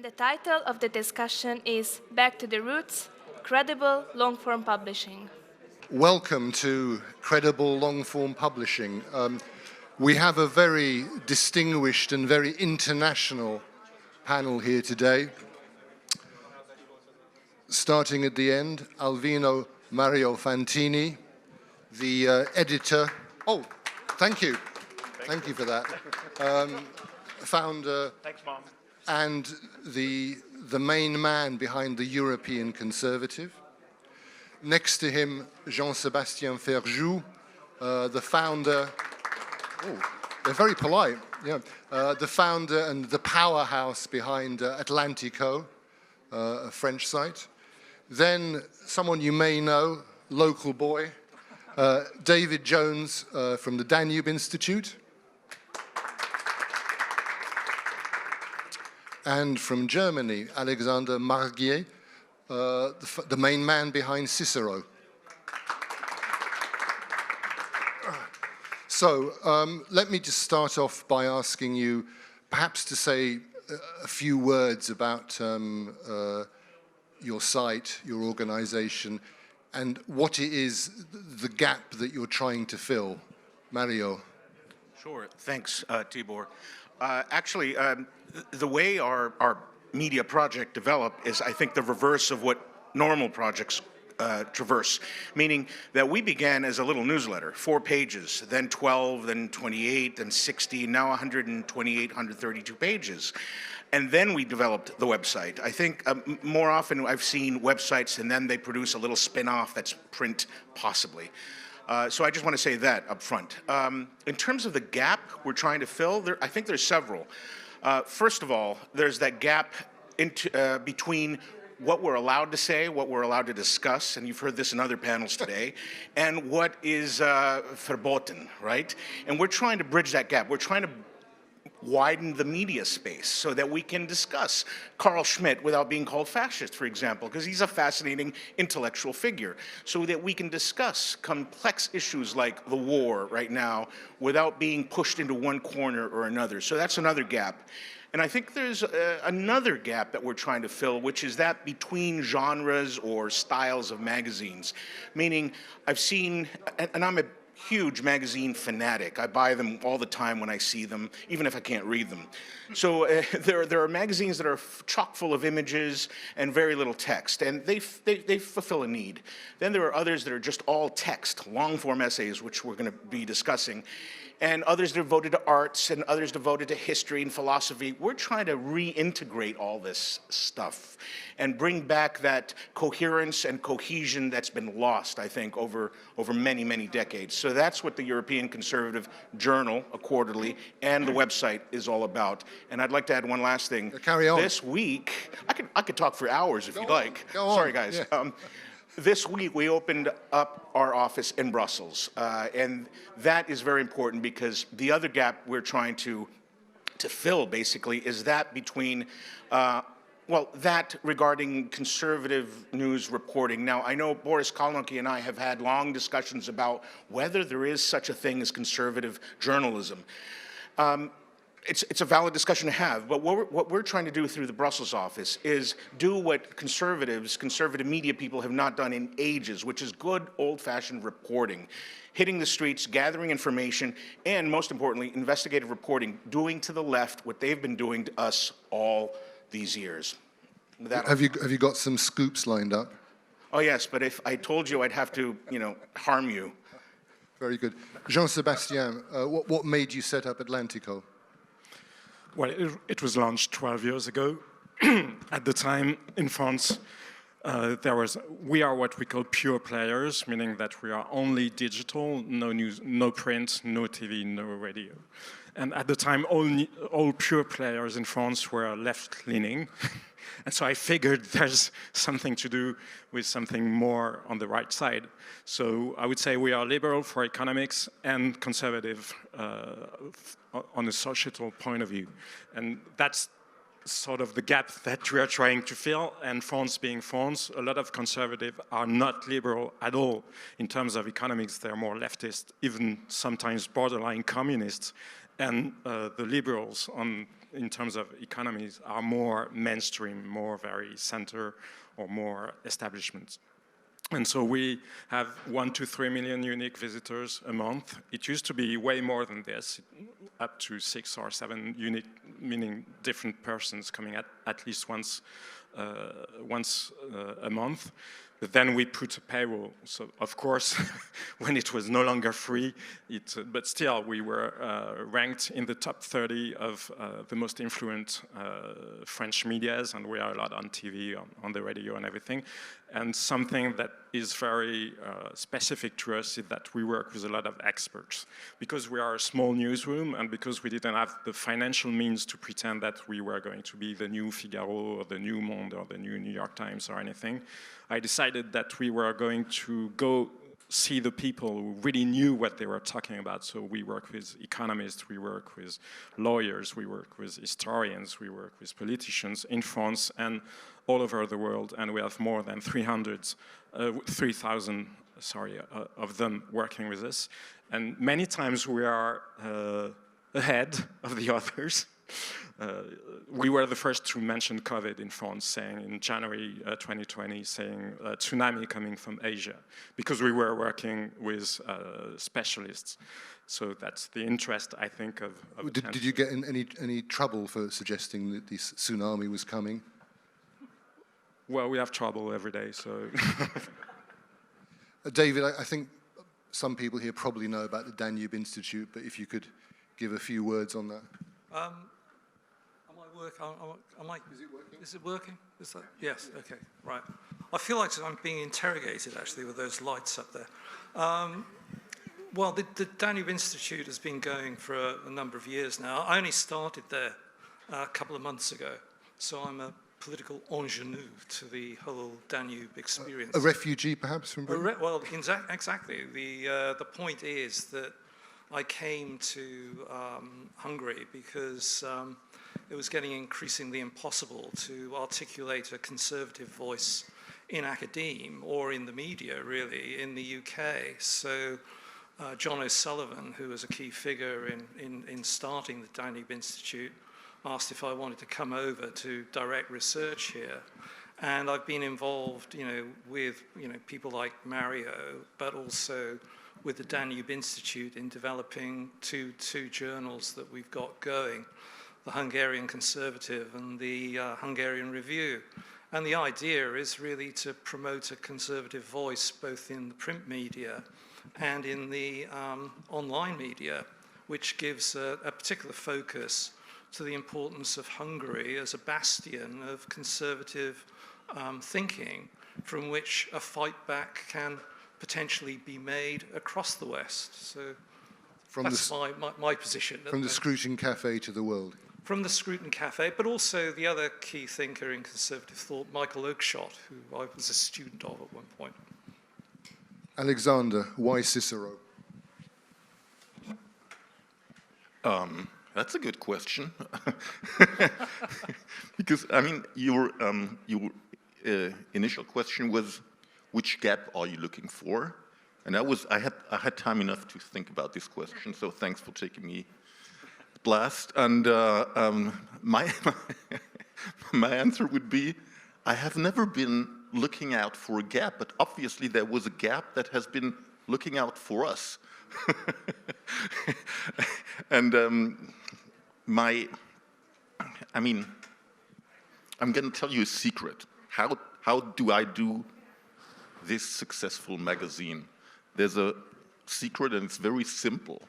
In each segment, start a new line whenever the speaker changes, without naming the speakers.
And the title of the discussion is Back to the Roots, Credible Long-Form Publishing.
Welcome to Credible Long-Form Publishing. We have a very distinguished and very international panel here today. Starting at the end, Alvino Mario Fantini, the editor. Oh, thank you. Thank you for that. Founder. Thanks, Mom. And the main man behind the European Conservative. Next to him, Jean-Sébastien Ferjou, the founder. Oh, they're very polite. Yeah, the founder and the powerhouse behind Atlantico, a French site. Then someone you may know, local boy, David Jones from the Danube Institute. And from Germany, Alexander Margier, the main man behind Cicero. So let me just start off by asking you perhaps to say a few words about your site, your organization, and what it is, the gap that you're trying to fill. Mario.
Sure, thanks, Tibor. Actually, the way our media project developed is, I think, the reverse of what normal projects traverse, meaning that we began as a little newsletter, 4 pages, then 12, then 28, then 60, now 128, 132 pages. And then we developed the website. I think more often I've seen websites and then they produce a little spin-off that's print, possibly. So I just want to say that up front. In terms of the gap we're trying to fill, I think there's several. First of all, there's that gap between what we're allowed to say, what we're allowed to discuss, and you've heard this in other panels today, and what is verboten, right? And we're trying to bridge that gap. We're trying to widen the media space so that we can discuss Carl Schmitt without being called fascist, for example, because he's a fascinating intellectual figure, so that we can discuss complex issues like the war right now without being pushed into one corner or another. So that's another gap. And I think there's another gap that we're trying to fill, which is that between genres or styles of magazines. Meaning, I've seen, and I'm a huge magazine fanatic. I buy them all the time when I see them, even if I can't read them. So there are magazines that are chock full of images and very little text, and they fulfill a need. Then there are others that are just all text, long-form essays, which we're going to be discussing, and others devoted to arts, and others devoted to history and philosophy. We're trying to reintegrate all this stuff and bring back that coherence and cohesion that's been lost, I think, over many, many decades. So that's what the European Conservative Journal, a quarterly, and the website is all about. And I'd like to add one last thing.
Carry on.
This week, I could talk for hours if you'd like.
Go on.
Sorry, guys. Yeah. This week, we opened up our office in Brussels, and that is very important because the other gap we're trying to fill, basically, is that between, that regarding conservative news reporting. Now, I know Boris Kalnoky and I have had long discussions about whether there is such a thing as conservative journalism. It's a valid discussion to have, but what we're trying to do through the Brussels office is do what conservative media people have not done in ages, which is good old-fashioned reporting, hitting the streets, gathering information, and most importantly, investigative reporting, doing to the left what they've been doing to us all these years.
Have you got some scoops lined up?
Oh yes, but if I told you, I'd have to, harm you.
Very good. Jean-Sébastien, what made you set up Atlantico?
Well, it was launched 12 years ago. At the time, in France, we are what we call pure players, meaning that we are only digital, no news, no print, no TV, no radio. And at the time, all pure players in France were left-leaning. And so I figured there's something to do with something more on the right side. So I would say we are liberal for economics and conservative on a societal point of view. And that's sort of the gap that we are trying to fill. And France being France, a lot of conservatives are not liberal at all. In terms of economics, they're more leftist, even sometimes borderline communists. And the liberals, in terms of economies, are more mainstream, more very center, or more establishment. And so we have 1 to 3 million unique visitors a month. It used to be way more than this, up to 6 or 7 unique, meaning different persons coming at least once a month. But then we put a paywall. So of course, when it was no longer free, but still we were ranked in the top 30 of the most influent French medias, and we are a lot on TV, on the radio and everything. And something that is very specific to us is that we work with a lot of experts. Because we are a small newsroom and because we didn't have the financial means to pretend that we were going to be the new Figaro or the new Monde or the new New York Times or anything, I decided that we were going to go see the people who really knew what they were talking about. So we work with economists, we work with lawyers, we work with historians, we work with politicians in France and all over the world, and we have more than 3,000 of them working with us. And many times we are ahead of the others. We were the first to mention COVID in France, saying in January 2020, saying tsunami coming from Asia, because we were working with specialists. So that's the interest, I think, of
Did you get in any trouble for suggesting that this tsunami was coming?
Well, we have trouble every day, so...
David, I think some people here probably know about the Danube Institute, but if you could give a few words on that.
Is it working? Is that? Yes, okay, right. I feel like I'm being interrogated, actually, with those lights up there. Well, the Danube Institute has been going for a number of years now. I only started there a couple of months ago, so I'm a political ingenue to the whole Danube experience.
A refugee, perhaps, from Britain?
Well, exactly. The point is that I came to Hungary because it was getting increasingly impossible to articulate a conservative voice in academia or in the media, really, in the UK. So John O'Sullivan, who was a key figure in starting the Danube Institute, asked if I wanted to come over to direct research here. And I've been involved, with, people like Mario, but also with the Danube Institute in developing two journals that we've got going, the Hungarian Conservative and the Hungarian Review. And the idea is really to promote a conservative voice both in the print media and in the online media, which gives a particular focus to the importance of Hungary as a bastion of conservative thinking from which a fight back can potentially be made across the West. So that's my position.
From the Scrutin Cafe to the world.
From the Scrutin Cafe, but also the other key thinker in conservative thought, Michael Oakeshott, who I was a student of at one point.
Alexander, why Cicero?
That's a good question. Because, I mean, your initial question was, which gap are you looking for? And I had time enough to think about this question, so thanks for taking me at last. And my answer would be, I have never been looking out for a gap, but obviously there was a gap that has been looking out for us. And I'm going to tell you a secret. How do I do this successful magazine? There's a secret, and it's very simple.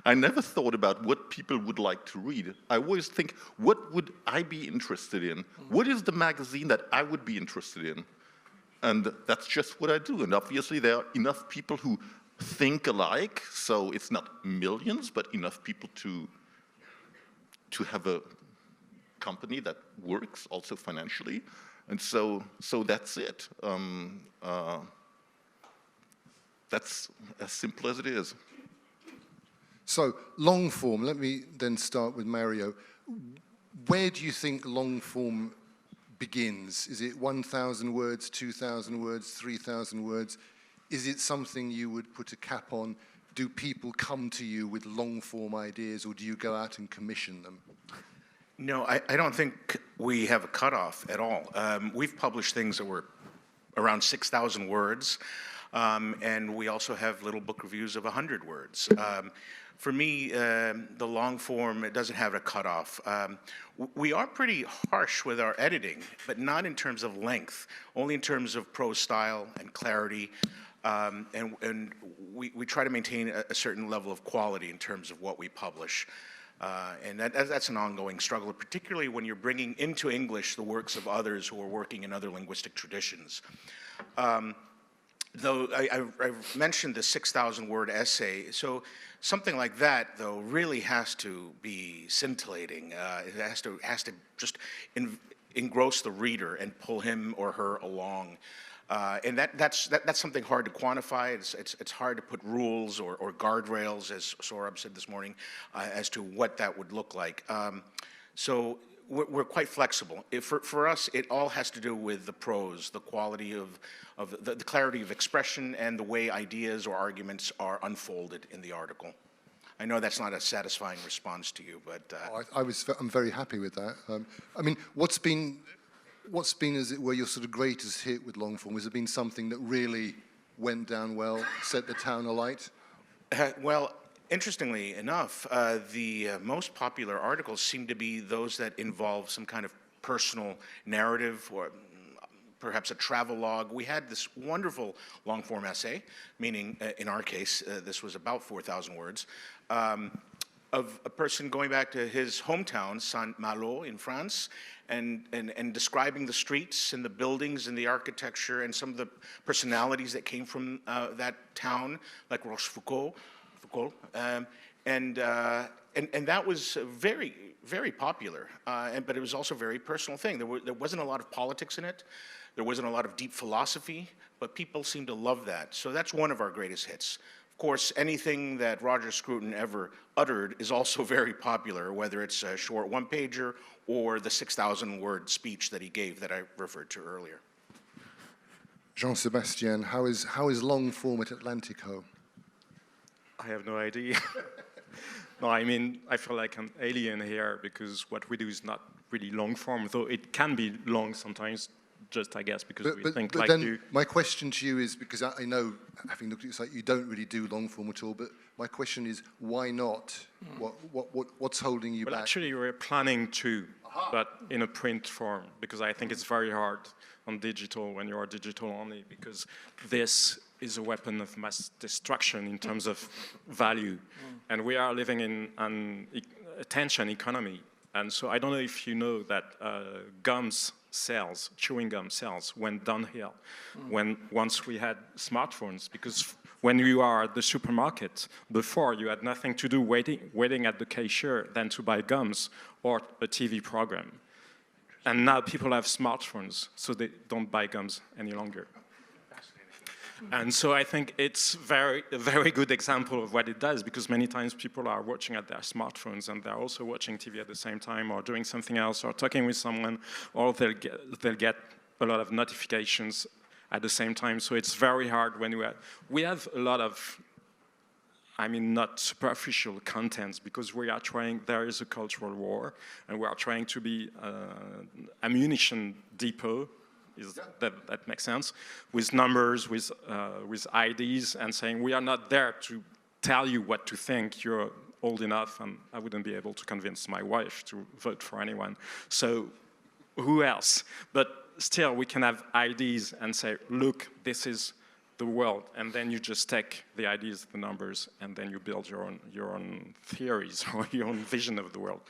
I never thought about what people would like to read. I always think, what would I be interested in? What is the magazine that I would be interested in? And that's just what I do. And obviously there are enough people who think alike, so it's not millions, but enough people to have a company that works also financially. And so that's it. That's as simple as it is.
So, long form, let me then start with Mario. Where do you think long form begins? Is it 1,000 words, 2,000 words, 3,000 words? Is it something you would put a cap on? do people come to you with long-form ideas, or do you go out and commission them?
No, I don't think we have a cutoff at all. We've published things that were around 6,000 words, and we also have little book reviews of 100 words. For me, the long form, it doesn't have a cutoff. We are pretty harsh with our editing, but not in terms of length, only in terms of prose style and clarity. And we try to maintain a certain level of quality in terms of what we publish. And that's an ongoing struggle, particularly when you're bringing into English the works of others who are working in other linguistic traditions. Though I've mentioned the 6,000 word essay, so something like that, though, really has to be scintillating. It has to just engross the reader and pull him or her along. And that's something hard to quantify. It's hard to put rules or guardrails, as Saurabh said this morning, as to what that would look like. So we're quite flexible. For us, it all has to do with the prose, the quality of the clarity of expression, and the way ideas or arguments are unfolded in the article. I know that's not a satisfying response to you, but
I'm very happy with that. I mean, what's been, as it were, your sort of greatest hit with long form? Has it been something that really went down well, set the town alight?
Well, interestingly enough, the most popular articles seem to be those that involve some kind of personal narrative or perhaps a travelogue. We had this wonderful long-form essay, meaning in our case, this was about 4,000 words, of a person going back to his hometown, Saint-Malo in France, and describing the streets and the buildings and the architecture and some of the personalities that came from that town, like Rochefoucauld. And that was very, very popular, but it was also a very personal thing. There wasn't a lot of politics in it. There wasn't a lot of deep philosophy, but people seemed to love that. So that's one of our greatest hits. Of course, anything that Roger Scruton ever uttered is also very popular, whether it's a short one-pager or the 6,000-word speech that he gave that I referred to earlier.
Jean-Sébastien, how is long form at Atlantico?
I have no idea. No, I mean, I feel like an alien here because what we do is not really long form, though it can be long sometimes, just I guess because we think like
then
you.
My question to you is, because I know, having looked at your site, you don't really do long form at all, but my question is, why not? What's holding you back?
Well, actually, we're planning to, but in a print form, because I think it's very hard on digital when you are digital only, because this is a weapon of mass destruction in terms of value. And we are living in an attention economy. And so I don't know if you know that chewing gum sales went downhill once we had smartphones, because when you are at the supermarket, before you had nothing to do waiting at the cashier than to buy gums or a TV program. And now people have smartphones, so they don't buy gums any longer. And so I think it's a very good example of what it does, because many times people are watching at their smartphones and they're also watching TV at the same time, or doing something else, or talking with someone, or they'll get a lot of notifications at the same time. So it's very hard when we have a lot of, I mean, not superficial contents, because there is a cultural war, and we are trying to be ammunition depot. That makes sense, with numbers, with IDs, and saying we are not there to tell you what to think. You're old enough, and I wouldn't be able to convince my wife to vote for anyone. So who else? But still, we can have IDs and say, look, this is the world, and then you just take the IDs, the numbers, and then you build your own theories or your own vision of the world.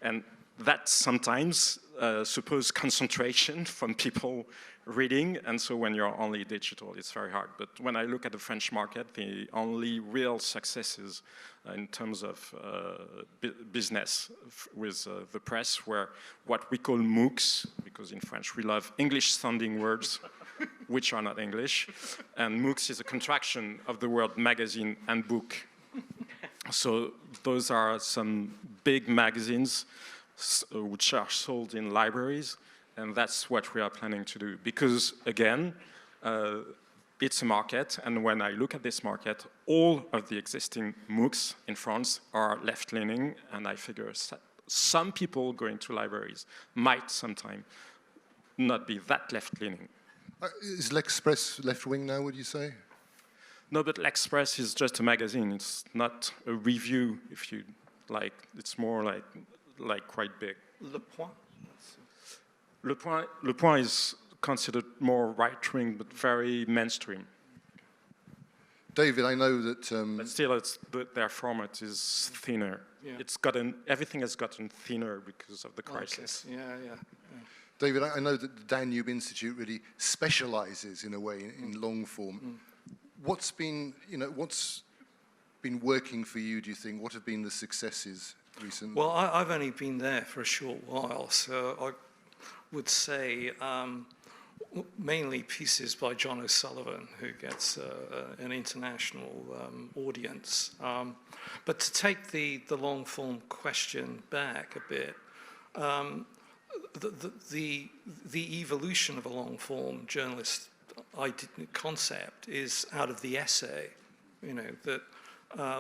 And that sometimes suppose concentration from people reading, and so when you're only digital, it's very hard. But when I look at the French market, the only real successes in terms of business with the press were what we call MOOCs, because in French we love English-sounding words, which are not English, and MOOCs is a contraction of the word magazine and book. So those are some big magazines which are sold in libraries, and that's what we are planning to do. Because, again, it's a market, and when I look at this market, all of the existing MOOCs in France are left-leaning, and I figure some people going to libraries might sometime not be that left-leaning.
Is L'Express left-wing now, would you say?
No, but L'Express is just a magazine. It's not a review, if you like. It's more like quite big.
Le Point?
Le Point is considered more right-wing, but very mainstream.
David, I know that...
But still, their format is thinner.
Yeah.
Everything has gotten thinner because of the crisis.
Okay. Yeah.
David, I know that the Danube Institute really specializes in a way in long form. What's been working for you, do you think? What have been the successes recently?
Well, I've only been there for a short while, so I would say mainly pieces by John O'Sullivan, who gets an international audience. But to take the long form question back a bit, the evolution of a long form journalist concept is out of the essay. That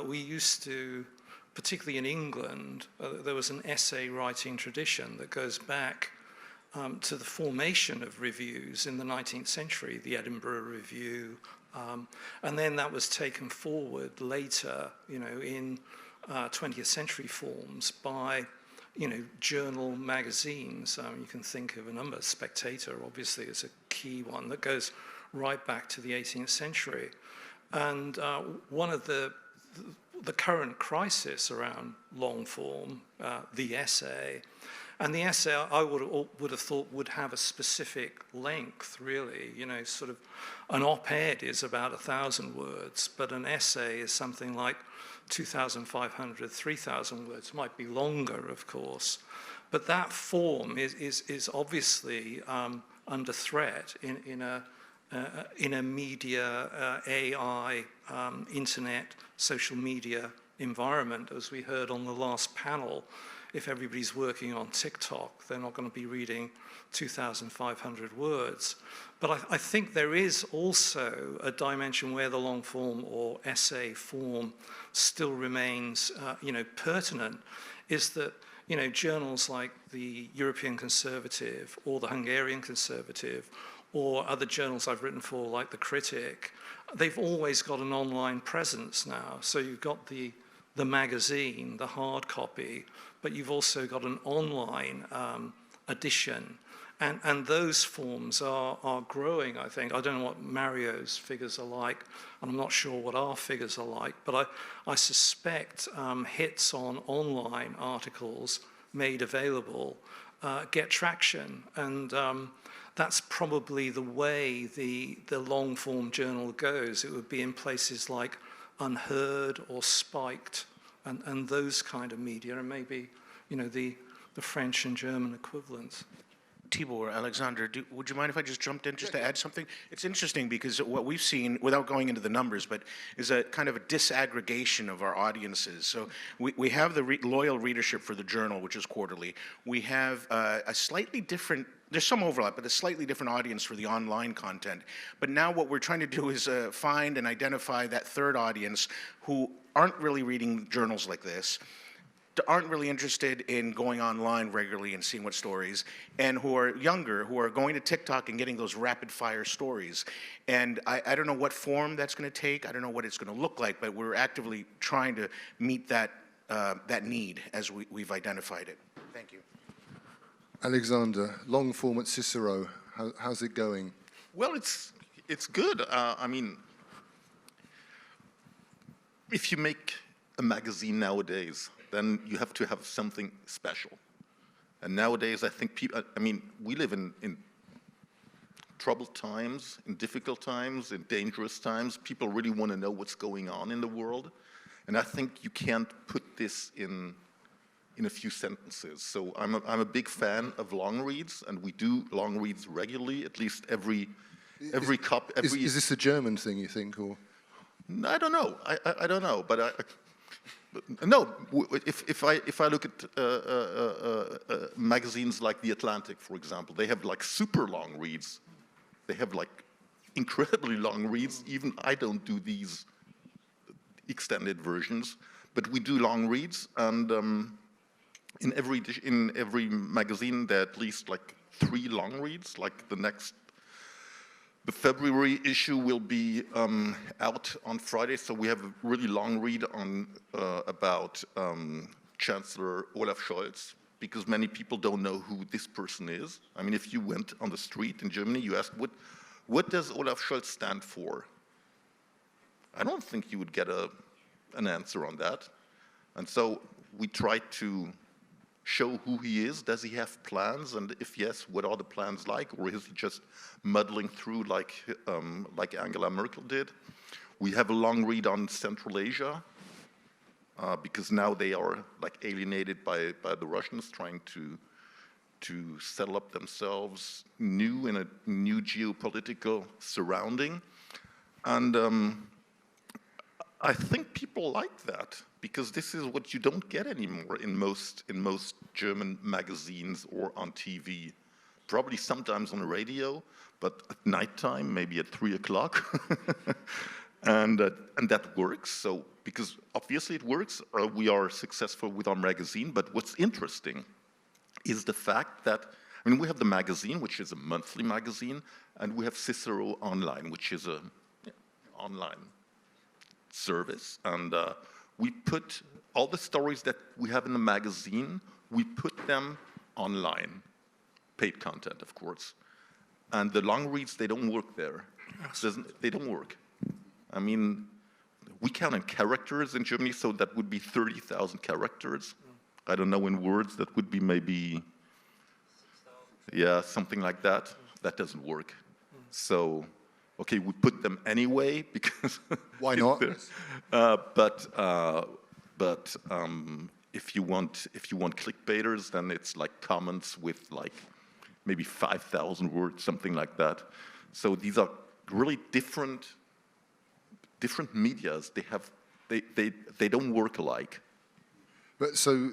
we used to, particularly in England, there was an essay writing tradition that goes back to the formation of reviews in the 19th century, the Edinburgh Review, and then that was taken forward later, in 20th century forms by, journal magazines. You can think of a number. Spectator, obviously, is a key one that goes right back to the 18th century. And one of the current crisis around long form, the essay, and the essay I would have thought would have a specific length, really. Sort of an op-ed is about 1,000 words, but an essay is something like 2,500, 3,000 words. It might be longer, of course, but that form is obviously under threat in a media, AI, internet, social media environment, as we heard on the last panel. If everybody's working on TikTok, they're not going to be reading 2,500 words. But I think there is also a dimension where the long form or essay form still remains, pertinent, is that, journals like the European Conservative or the Hungarian Conservative or other journals I've written for, like The Critic, they've always got an online presence now. So you've got the magazine, the hard copy, but you've also got an online edition. And those forms are growing, I think. I don't know what Mario's figures are like, and I'm not sure what our figures are like, but I suspect hits on online articles made available get traction. And that's probably the way the long-form journal goes. It would be in places like Unheard or Spiked and those kind of media, and maybe, the French and German equivalents.
Tibor, Alexander, would you mind if I just jumped in just to add something? It's interesting because what we've seen, without going into the numbers, but is a kind of a disaggregation of our audiences. So we have the loyal readership for the journal, which is quarterly. We have a slightly different, there's some overlap, but a slightly different audience for the online content. But now what we're trying to do is find and identify that third audience who aren't really reading journals like this, aren't really interested in going online regularly and seeing what stories, and who are younger, who are going to TikTok and getting those rapid-fire stories. And I don't know what form that's going to take. I don't know what it's going to look like, but we're actively trying to meet that need as we've identified it. Thank you.
Alexander, long form at Cicero, how's it going?
Well, it's good. I mean, if you make a magazine nowadays, then you have to have something special. And nowadays, I think people, we live in troubled times, in difficult times, in dangerous times. People really want to know what's going on in the world. And I think you can't put this in a few sentences. So I'm a big fan of long reads, and we do long reads regularly, at least every copy.
Is this a German thing, you think, or?
I don't know. I don't know, but no. If I look at magazines like The Atlantic, for example, they have like super long reads. They have like incredibly long reads. Even I don't do these extended versions, but we do long reads, and in every magazine there are at least like 3 long reads. Like the February issue will be out on Friday, so we have a really long read on about Chancellor Olaf Scholz, because many people don't know who this person is. I mean, if you went on the street in Germany, you asked, what does Olaf Scholz stand for? I don't think you would get an answer on that. And so we try to show who he is. Does he have plans? And if yes, what are the plans like? Or is he just muddling through like Angela Merkel did? We have a long read on Central Asia, because now they are like alienated by the Russians, trying to settle up themselves in a new geopolitical surrounding. And I think people like that, because this is what you don't get anymore in most German magazines or on TV. Probably sometimes on the radio, but at nighttime, maybe at 3 o'clock. and that works. So, because obviously it works, we are successful with our magazine. But what's interesting is the fact that, I mean, we have the magazine, which is a monthly magazine, and we have Cicero Online, which is a online service. And we put all the stories that we have in the magazine, we put them online. Paid content, of course. And the long reads, they don't work there. They don't work. I mean, we count in characters in Germany, so that would be 30,000 characters. I don't know in words, that would be maybe, yeah, something like that. That doesn't work. So, okay, we put them anyway, because...
Why not?
But if you want clickbaiters, then it's like comments with like maybe 5,000 words, something like that. So these are really different medias. They don't work alike.
But so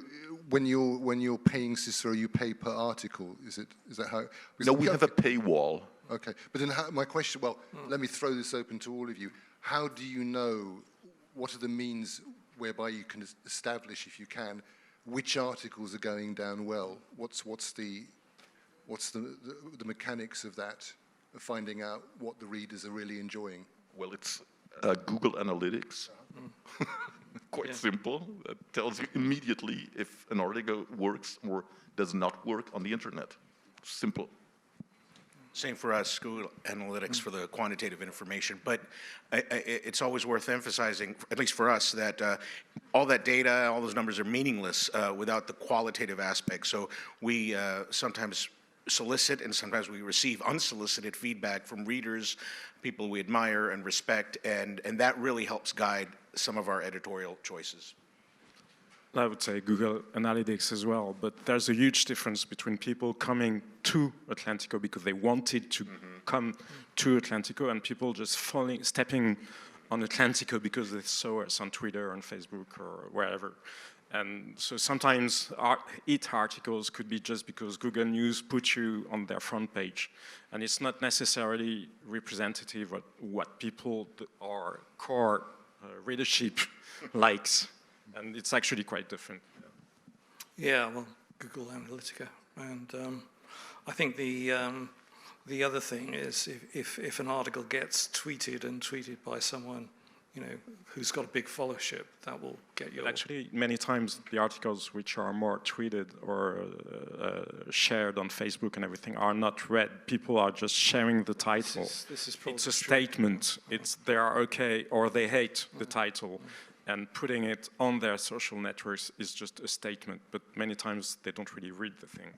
when you're paying Cicero, you pay per article. Is that how?
No, we have a paywall.
Okay, but then my question. Well, let me throw this open to all of you. How do you know? What are the means whereby you can establish, if you can, which articles are going down well? What's the mechanics of that, of finding out what the readers are really enjoying?
Well, it's Google Analytics. Quite simple. It tells you immediately if an article works or does not work on the internet. Simple.
Same for us, Google Analytics for the quantitative information. But it's always worth emphasizing, at least for us, that all that data, all those numbers are meaningless without the qualitative aspect. So we sometimes solicit and sometimes we receive unsolicited feedback from readers, people we admire and respect, and that really helps guide some of our editorial choices.
I would say Google Analytics as well, but there's a huge difference between people coming to Atlantico because they wanted to come to Atlantico and people just stepping on Atlantico because they saw us on Twitter, on Facebook, or wherever. And so sometimes hit articles could be just because Google News put you on their front page. And it's not necessarily representative of what people or core readership likes. And it's actually quite different.
Yeah, well, Google Analytica. And I think the other thing is if an article gets tweeted by someone, you know, who's got a big followership, that will get you.
Actually, many times the articles which are more tweeted or shared on Facebook and everything are not read. People are just sharing the title.
This is probably
it's a
true.
statement. It's they are okay or they hate the title. And putting it on their social networks is just a statement, but many times they don't really read the thing.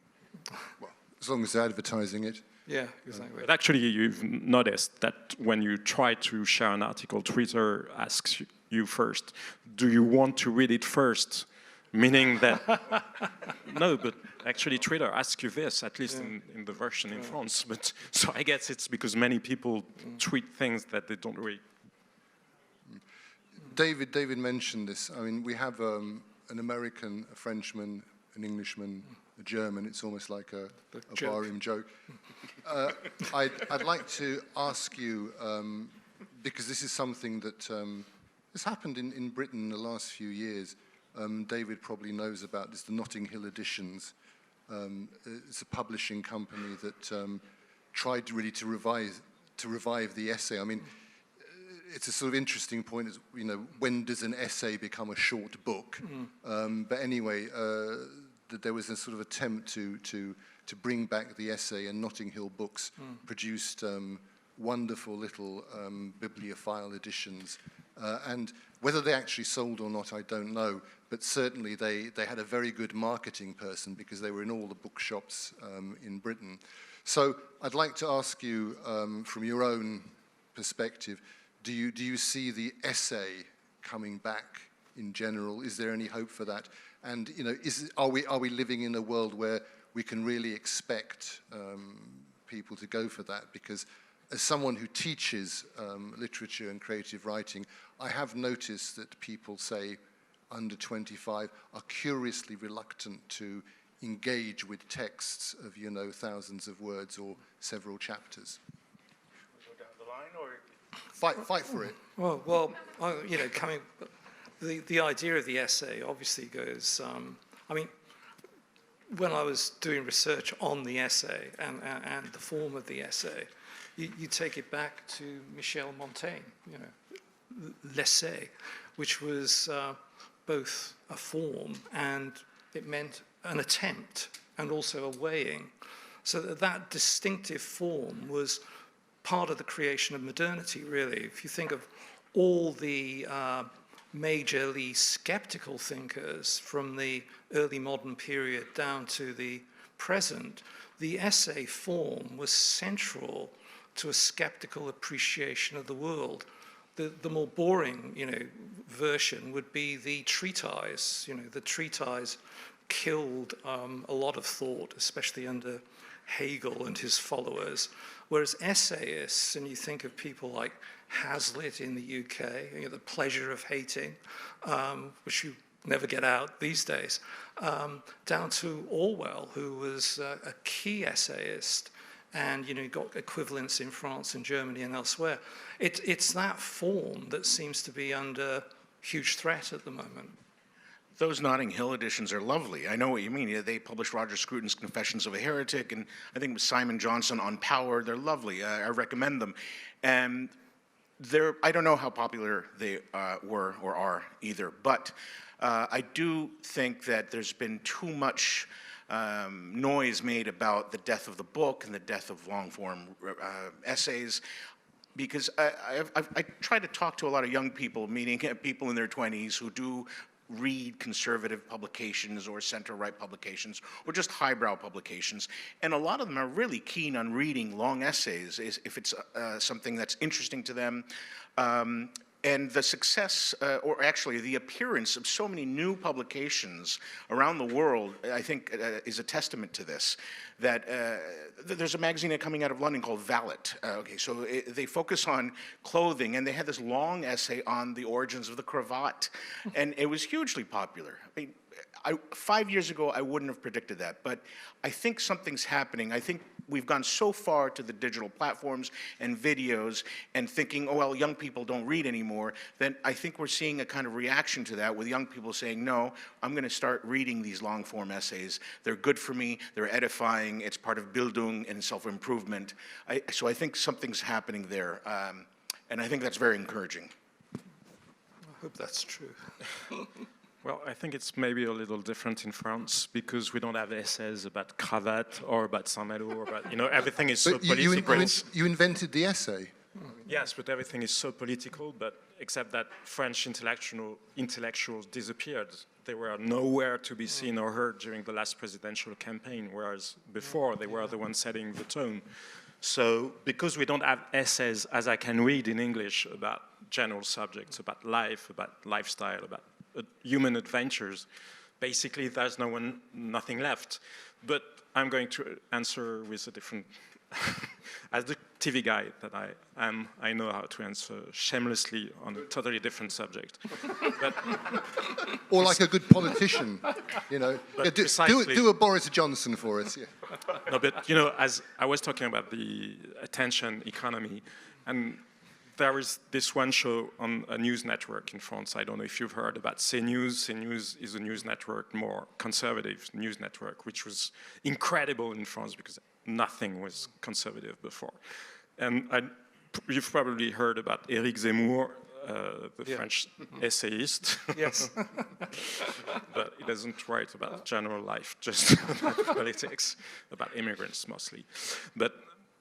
Well, as long as they're advertising it.
Yeah, exactly.
But actually, you've noticed that when you try to share an article, Twitter asks you first, do you want to read it first? Meaning that, no, but actually Twitter asks you this, at least in the version in France. But so I guess it's because many people tweet things that they don't read. David
mentioned this. I mean, we have an American, a Frenchman, an Englishman, German, it's almost like a
joke.
barroom joke. I'd like to ask you, because this is something that has happened in Britain in the last few years. David probably knows about this, the Notting Hill Editions. It's a publishing company that tried really to revive the essay. I mean, it's a sort of interesting point, is, you know, when does an essay become a short book? But anyway, there was a sort of attempt to bring back the essay, and Notting Hill Books produced wonderful little bibliophile editions. And whether they actually sold or not, I don't know. But certainly they had a very good marketing person, because they were in all the bookshops in Britain. So I'd like to ask you, from your own perspective, do you see the essay coming back in general? Is there any hope for that? And you know, are we living in a world where we can really expect people to go for that? Because as someone who teaches literature and creative writing, I have noticed that people, say, under 25, are curiously reluctant to engage with texts of, you know, thousands of words or several chapters.
Go down the line, or
Fight for it.
Well, you know, the idea of the essay obviously goes. I mean, when I was doing research on the essay and the form of the essay, you take it back to Michel Montaigne, you know, l'essai, which was both a form and it meant an attempt and also a weighing. So that distinctive form was part of the creation of modernity, really. If you think of all the majorly skeptical thinkers from the early modern period down to the present, the essay form was central to a skeptical appreciation of the world. The more boring, you know, version would be the treatise. You know, the treatise killed a lot of thought, especially under Hegel and his followers. Whereas essayists, and you think of people like Hazlitt in the UK, you know, The Pleasure of Hating, which you never get out these days, down to Orwell, who was a key essayist, and you know, got equivalents in France and Germany and elsewhere. It's that form that seems to be under huge threat at the moment.
those Notting Hill editions are lovely. I know what you mean. They published Roger Scruton's Confessions of a Heretic, and I think it was Simon Johnson on Power. They're lovely. I recommend them. And I don't know how popular they were or are either, but I do think that there's been too much noise made about the death of the book and the death of long-form essays, because I try to talk to a lot of young people, meaning people in their 20s who do read conservative publications or center-right publications or just highbrow publications, and a lot of them are really keen on reading long essays if it's something that's interesting to them. And the success, or actually the appearance of so many new publications around the world, I think is a testament to this. That there's a magazine coming out of London called Valet. So they focus on clothing, and they had this long essay on the origins of the cravat, and it was hugely popular. I mean, 5 years ago, I wouldn't have predicted that, but I think something's happening. I think we've gone so far to the digital platforms and videos and thinking, oh, well, young people don't read anymore, then I think we're seeing a kind of reaction to that with young people saying, no, I'm going to start reading these long-form essays. They're good for me. They're edifying. It's part of Bildung and self-improvement. So I think something's happening there, and I think that's very encouraging.
I hope that's true.
Well, I think it's maybe a little different in France because we don't have essays about cravat or about Saint-Malo or about, everything is so political.
You invented the essay.
Yes, but everything is so political, but except that French intellectuals disappeared. They were nowhere to be seen or heard during the last presidential campaign, whereas before they were the ones setting the tone. So because we don't have essays, as I can read in English, about general subjects, about life, about lifestyle, about human adventures, basically there's nothing left. But I'm going to answer with a different as the TV guy that I am, I know how to answer shamelessly on a totally different subject. But
or like a good politician, you know. Yeah, do a Boris Johnson for us. Yeah.
No, but you know, as I was talking about the attention economy, and there is this one show on a news network in France. I don't know if you've heard about CNews. CNews is a news network, more conservative news network, which was incredible in France because nothing was conservative before. And you've probably heard about Éric Zemmour, the French essayist.
Yes.
But he doesn't write about general life, just about politics, about immigrants mostly.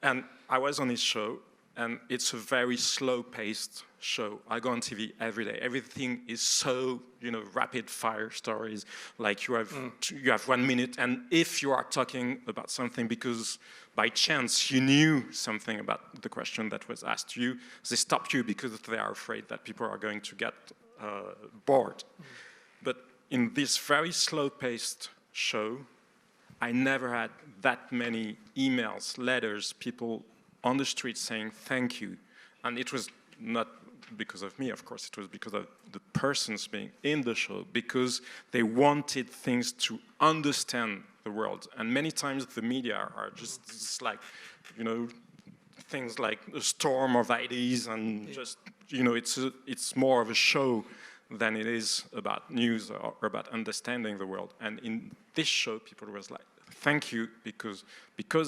And I was on his show, and it's a very slow-paced show. I go on TV every day. Everything is so, you know, rapid-fire stories. Like you have 1 minute, and if you are talking about something because by chance you knew something about the question that was asked to you, they stop you because they are afraid that people are going to get bored. But in this very slow-paced show, I never had that many emails, letters, people on the street saying thank you. And it was not because of me, of course, it was because of the persons being in the show, because they wanted things to understand the world. And many times the media are just like, you know, things like a storm of ideas and just, you know, it's more of a show than it is about news or about understanding the world. And in this show, people was like, thank you, because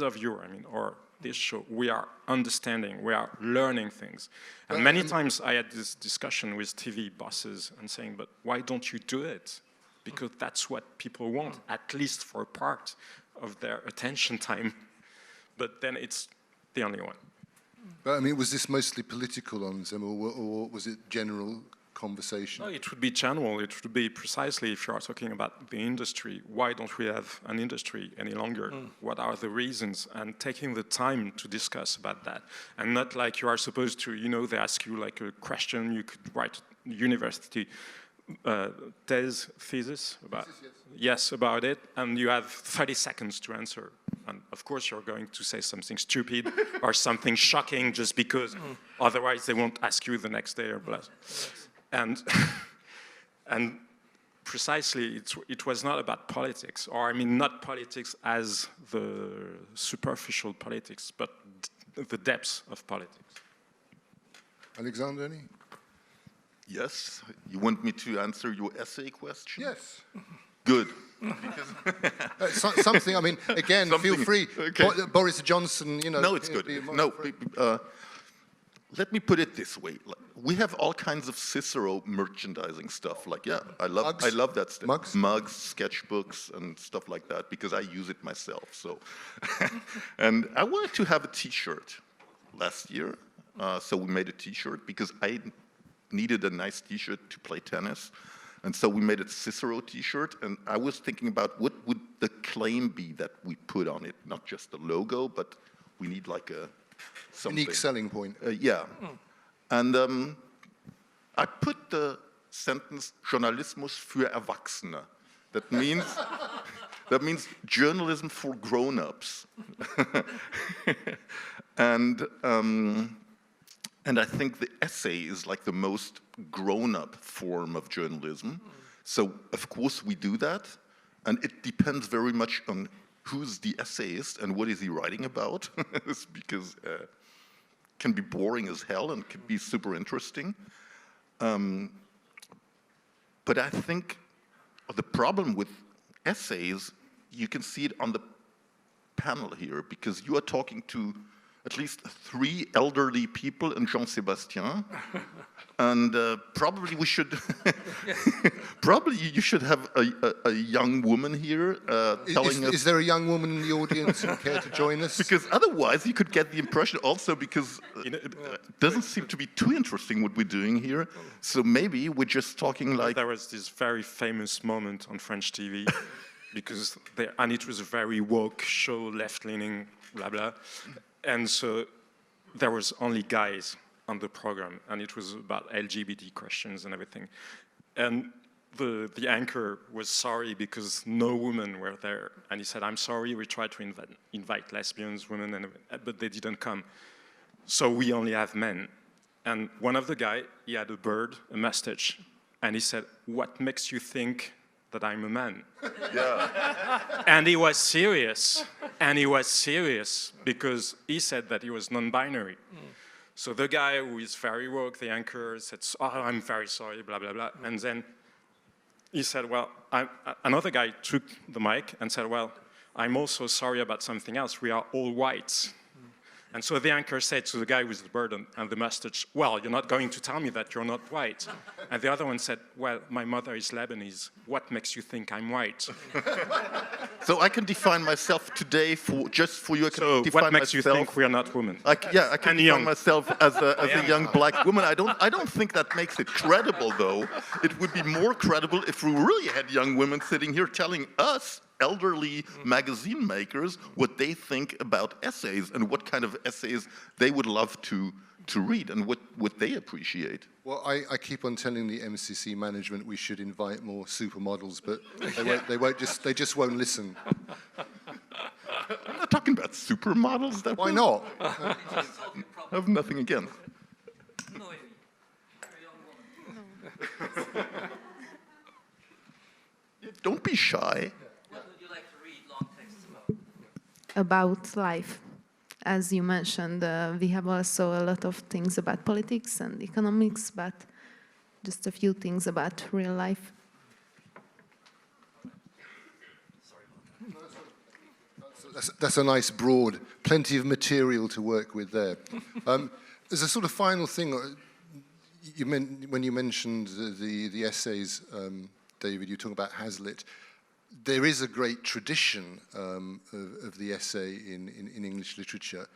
of you, I mean, or this show, we are understanding, we are learning things. And many times I had this discussion with TV bosses and saying, but why don't you do it? Because that's what people want, at least for a part of their attention time. But then it's the only one.
But I mean, was this mostly political on Zemmour, or was it general conversation?
No, it would be general. It would be precisely if you are talking about the industry. Why don't we have an industry any longer? What are the reasons? And taking the time to discuss about that. And not like you are supposed to, you know, they ask you like a question, you could write a university thesis about, yes, about it, and you have 30 seconds to answer. And of course you're going to say something stupid or something shocking just because otherwise they won't ask you the next day or blah. And precisely, it was not about politics, or I mean, not politics as the superficial politics, but the depths of politics.
Alexander, any?
Yes, you want me to answer your essay question?
Yes.
Good.
Something, I mean, again, feel free.
Okay.
Boris Johnson, you know.
No, it's good. No, let me put it this way. We have all kinds of Cicero merchandising stuff. Like, yeah, I love that stuff. Mugs, sketchbooks, and stuff like that, because I use it myself. So, and I wanted to have a T-shirt last year. So we made a T-shirt because I needed a nice T-shirt to play tennis. And so we made a Cicero T-shirt, and I was thinking about what would the claim be that we put on it, not just the logo, but we need like a something.
Unique selling point.
Yeah. And I put the sentence Journalismus für Erwachsene. That means journalism for grown-ups. And I think the essay is like the most grown-up form of journalism. So, of course, we do that. And it depends very much on who's the essayist and what is he writing about. Because it can be boring as hell and can be super interesting. But I think the problem with essays, you can see it on the panel here, because you are talking to at least 3 elderly people and Jean-Sébastien, and probably we should, probably you should have a young woman here telling us.
Is there a young woman in the audience who care to join us?
Because otherwise you could get the impression also, because it doesn't seem to be too interesting what we're doing here. So maybe we're just talking like.
There was this very famous moment on French TV, because and it was a very woke show, left-leaning, blah blah. And so there was only guys on the program, and it was about LGBT questions and everything. And the anchor was sorry because no women were there. And he said, I'm sorry, we tried to invite lesbians, women, but they didn't come. So we only have men. And one of the guy, he had a bird, a mustache. And he said, what makes you think that I'm a man?
Yeah.
And he was serious. And he was serious because he said that he was non-binary. So the guy who is very woke, the anchor, said, oh, I'm very sorry, blah, blah, blah. And then he said, well, another guy took the mic and said, well, I'm also sorry about something else. We are all whites. And so the anchor said to the guy with the bird and the mustache, well, you're not going to tell me that you're not white. And the other one said, well, my mother is Lebanese. What makes you think I'm white?
So I can define myself today just for you. I can
So
define
what makes you
myself,
think we are not women?
I can
And
define
young.
myself as a young black woman. I don't think that makes it credible, though. It would be more credible if we really had young women sitting here telling us, elderly magazine makers, what they think about essays and what kind of essays they would love to read and what they appreciate.
Well, I keep on telling the MCC management we should invite more supermodels, but they just won't listen.
I'm not talking about supermodels.
Why not?
I have nothing against. Don't be shy.
What would you like to read long texts about life? As you mentioned, we have also a lot of things about politics and economics, but just a few things about real life.
That's a nice broad, plenty of material to work with there. There's a sort of final thing. When you mentioned the essays, David, you talk about Hazlitt. There is a great tradition of the essay in English literature,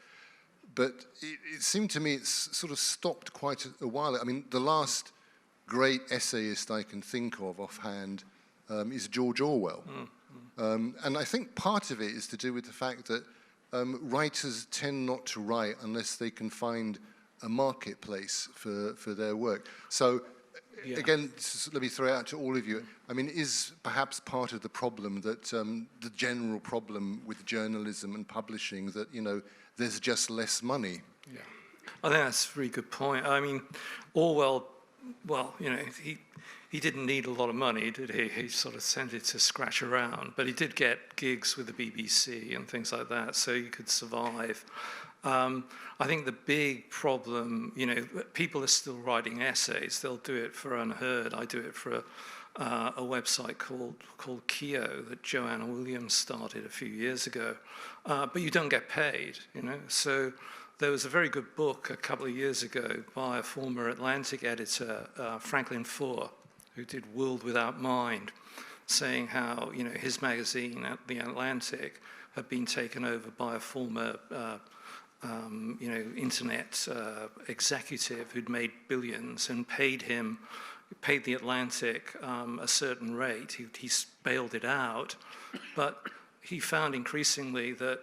but it seemed to me it's sort of stopped quite a while. I mean, the last great essayist I can think of offhand is George Orwell. And I think part of it is to do with the fact that writers tend not to write unless they can find a marketplace for their work. So, again, let me throw it out to all of you. I mean, is perhaps part of the problem that the general problem with journalism and publishing that, you know, there's just less money?
Yeah, I think that's a really good point. I mean, Orwell, well, you know, he didn't need a lot of money, did he? He sort of tended to scratch around, but he did get gigs with the BBC and things like that, so he could survive. I think the big problem, you know, people are still writing essays. They'll do it for Unheard. I do it for a website called Keo that Joanna Williams started a few years ago. But you don't get paid, you know. So there was a very good book a couple of years ago by a former Atlantic editor, Franklin Foer, who did World Without Mind, saying how, you know, his magazine, The Atlantic, had been taken over by a former you know, internet executive who'd made billions and paid the Atlantic a certain rate. He bailed it out, but he found increasingly that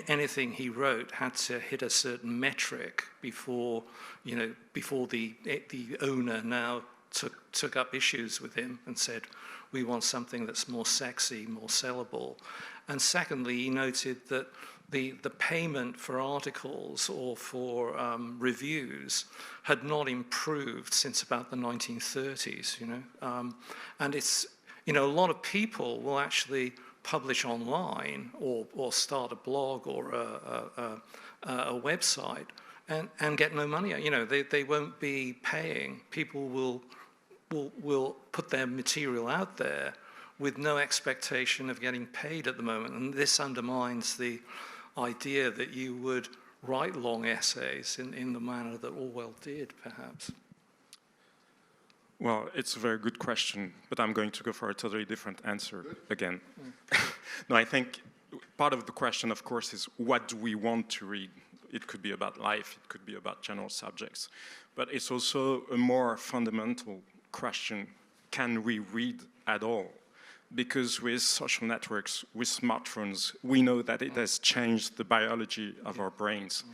anything he wrote had to hit a certain metric before the owner now took up issues with him and said, we want something that's more sexy, more sellable. And secondly, he noted that the payment for articles or for reviews had not improved since about the 1930s, you know. And it's, you know, a lot of people will actually publish online or start a blog or a website and get no money. You know, they won't be paying. People will put their material out there with no expectation of getting paid at the moment. And this undermines the idea that you would write long essays in the manner that Orwell did, perhaps.
Well, it's a very good question, but I'm going to go for a totally different answer again. No, I think part of the question, of course, is what do we want to read? It could be about life, it could be about general subjects, but it's also a more fundamental question, can we read at all? Because with social networks, with smartphones, we know that it has changed the biology of our brains.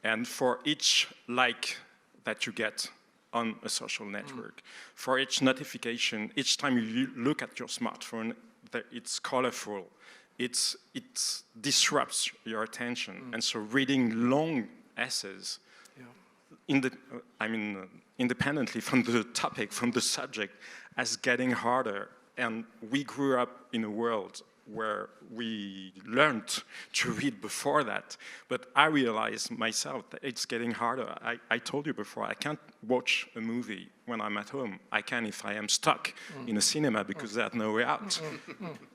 And for each like that you get on a social network. For each notification, each time you look at your smartphone, it's colorful. It disrupts your attention. And so reading long essays, independently from the topic, from the subject, as getting harder. And we grew up in a world where we learned to read before that. But I realized myself that it's getting harder. I told you before, I can't watch a movie when I'm at home. I can if I am stuck in a cinema because there's no way out.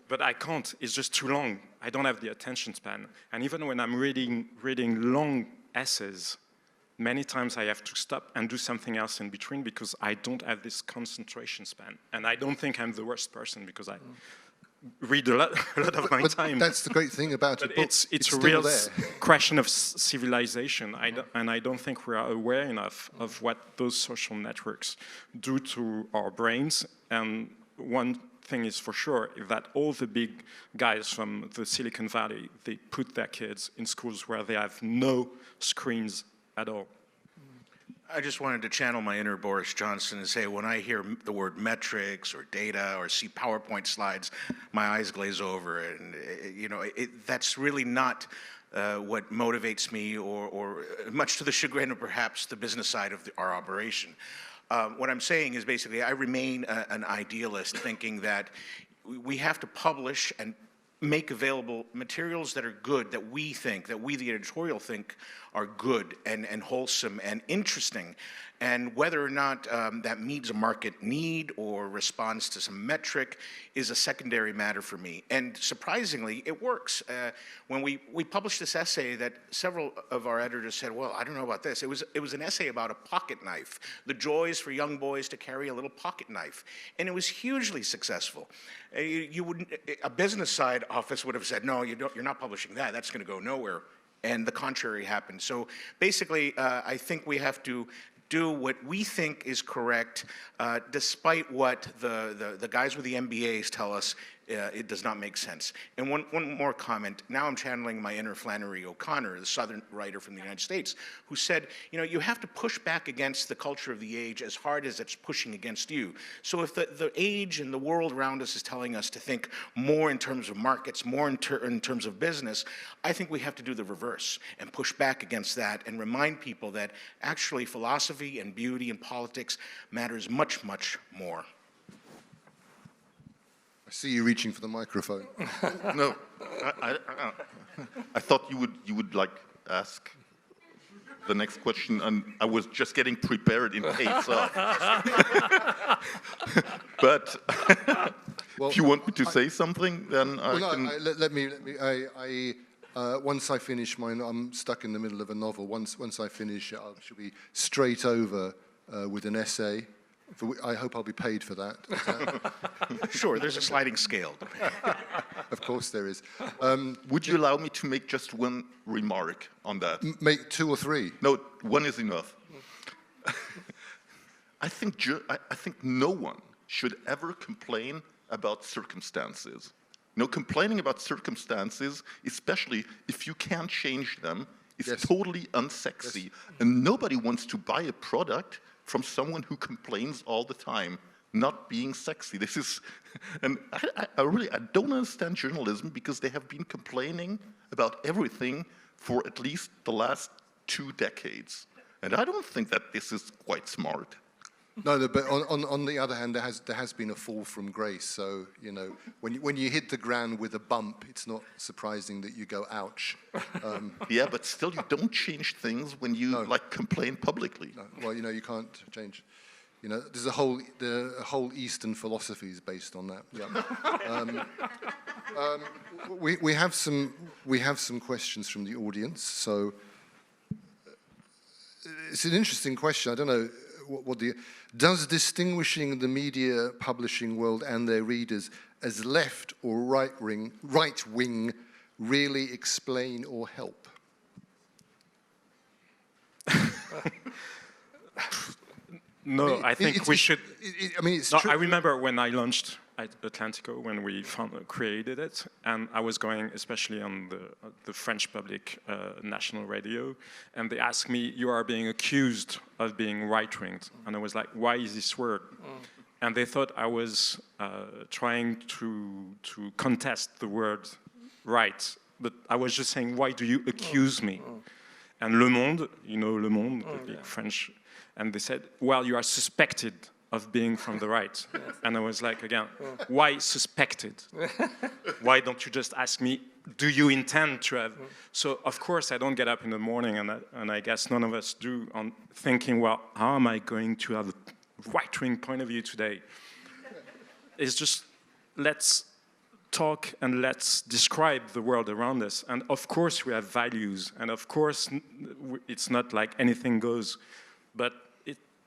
But I can't, it's just too long. I don't have the attention span. And even when I'm reading long essays, many times I have to stop and do something else in between because I don't have this concentration span. And I don't think I'm the worst person because I read a lot of my time.
That's the great thing about it.
It's a real question of civilization. And I don't think we are aware enough of what those social networks do to our brains. And one thing is for sure, is that all the big guys from the Silicon Valley, they put their kids in schools where they have no screens at all.
I just wanted to channel my inner Boris Johnson and say, when I hear the word metrics or data or see PowerPoint slides, my eyes glaze over. And that's really not what motivates me, or much to the chagrin of perhaps the business side of our operation. What I'm saying is basically I remain an idealist, thinking that we have to publish and make available materials that are good, that we think, that we, the editorial, think are good and wholesome and interesting. And whether or not that meets a market need or responds to some metric is a secondary matter for me. And surprisingly, it works. When we published this essay that several of our editors said, well, I don't know about this. It was an essay about a pocket knife, the joys for young boys to carry a little pocket knife. And it was hugely successful. A business side office would have said, no, you're not publishing that. That's going to go nowhere. And the contrary happened. So basically, I think we have to do what we think is correct, despite what the guys with the MBAs tell us it does not make sense. And one more comment. Now I'm channeling my inner Flannery O'Connor, the Southern writer from the United States, who said, you have to push back against the culture of the age as hard as it's pushing against you. So if the age and the world around us is telling us to think more in terms of markets, more in terms of business, I think we have to do the reverse and push back against that and remind people that actually philosophy and beauty and politics matters much, much more.
I see you reaching for the microphone.
No, I thought you would like ask the next question, and I was just getting prepared in case of. But if you want me to say something, then
let me. Once I finish mine, I'm stuck in the middle of a novel. Once I finish, I shall be straight over with an essay. I hope I'll be paid for that.
Sure, there's a sliding scale.
Of course there is.
Would you allow me to make just one remark on that?
Make 2 or 3.
No, one is enough. I think no one should ever complain about circumstances. Complaining about circumstances, especially if you can't change them, is totally unsexy. Yes. And nobody wants to buy a product from someone who complains all the time, not being sexy. This is, and I don't understand journalism, because they have been complaining about everything for at least the last 2 decades. And I don't think that this is quite smart.
No, but on the other hand, there has been a fall from grace. So when you hit the ground with a bump, it's not surprising that you go ouch.
Yeah, but still, you don't change things when you complain publicly.
No. Well, you can't change. There's a whole Eastern philosophy is based on that. Yeah. We have some questions from the audience. So it's an interesting question. I don't know. Does distinguishing the media publishing world and their readers as left or right wing really explain or help?
No, I think we should.
It's true.
I remember when I launched Atlantico when we created it, and I was going especially on the French public national radio, and they asked me, "You are being accused of being right-winged," and I was like, "Why is this word?" And they thought I was trying to contest the word right, but I was just saying, "Why do you accuse me?" And Le Monde, you know Le Monde, the big French, and they said, "Well, you are suspected of being from the right." And I was like, again, why suspected? Why don't you just ask me, do you intend to have? So, of course, I don't get up in the morning, and I guess none of us do, on thinking, well, how am I going to have a right-wing point of view today? It's just, let's talk and let's describe the world around us. And of course, we have values, and of course, it's not like anything goes, but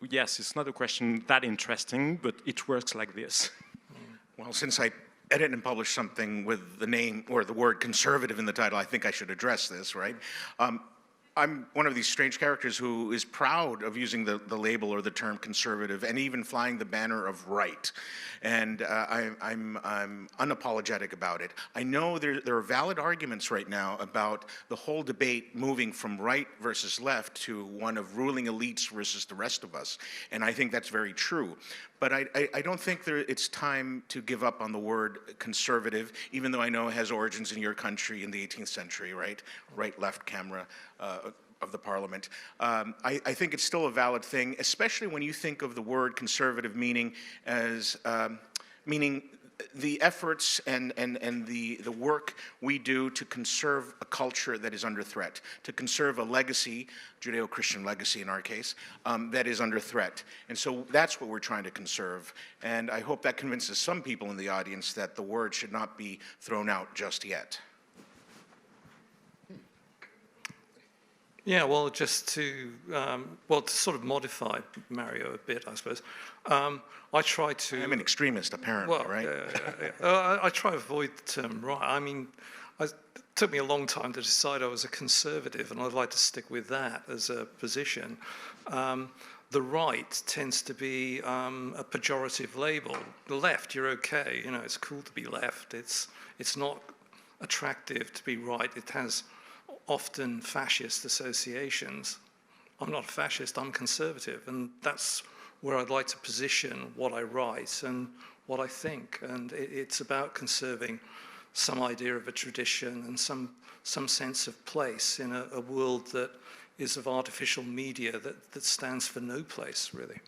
yes, it's not a question that interesting, but it works like this.
Well, since I edit and publish something with the name or the word conservative in the title, I think I should address this, right? I'm one of these strange characters who is proud of using the label or the term conservative and even flying the banner of right. And I'm unapologetic about it. I know there are valid arguments right now about the whole debate moving from right versus left to one of ruling elites versus the rest of us. And I think that's very true. But I don't think it's time to give up on the word conservative, even though I know it has origins in your country in the 18th century, right? Right-left camera of the parliament. I think it's still a valid thing, especially when you think of the word conservative meaning as meaning the efforts and the work we do to conserve a culture that is under threat, to conserve a legacy, Judeo-Christian legacy in our case, that is under threat. And so that's what we're trying to conserve. And I hope that convinces some people in the audience that the word should not be thrown out just yet.
Yeah, well, just to sort of modify Mario a bit, I suppose. I try to.
I'm an extremist, apparently, right?
I try to avoid the term right. I mean, it took me a long time to decide I was a conservative, and I'd like to stick with that as a position. The right tends to be a pejorative label. The left, you're okay. You know, it's cool to be left. It's not attractive to be right. It has often fascist associations. I'm not a fascist, I'm conservative, and that's where I'd like to position what I write and what I think. And it's about conserving some idea of a tradition and some sense of place in a world that is of artificial media that stands for no place, really.